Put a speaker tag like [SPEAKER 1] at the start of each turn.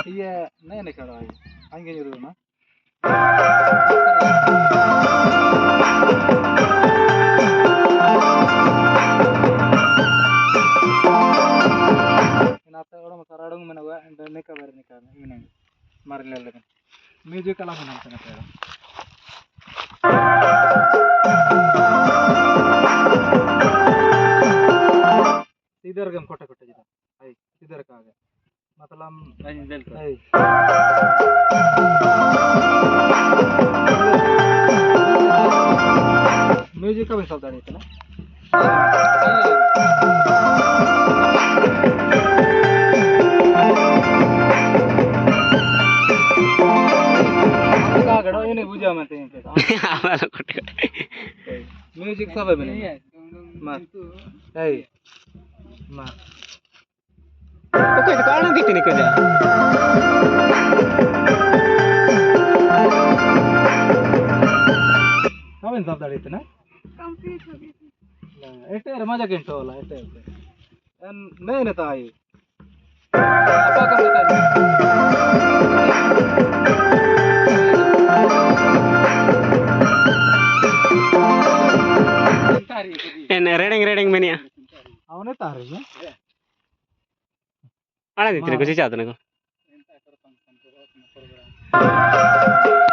[SPEAKER 1] iya nene karo ay hangge iruuna inata orang saradong menawa ndane kabar ni kan minang marlele music ala menan kana kaya इधर गम कोटा कोटा जिदा आई इधर का आ गया मतलब आई music का भी शब्द नहीं था ना का गड़ो ये नहीं बुझा मैं तेरे पे म्यूजिक सब है मैंने मत आई मत
[SPEAKER 2] तो कोई कौन दिखते नहीं कजा
[SPEAKER 1] कौन सब दाड़ी थे ना
[SPEAKER 3] कंप्लीट हो गई
[SPEAKER 1] एटे मजा किंटो वाला एटे नहीं ना ताई apa kamu tadi
[SPEAKER 2] en redeng mania
[SPEAKER 1] ಅವನೇ ತಾರಿ
[SPEAKER 2] ana ditre ko si chato na ko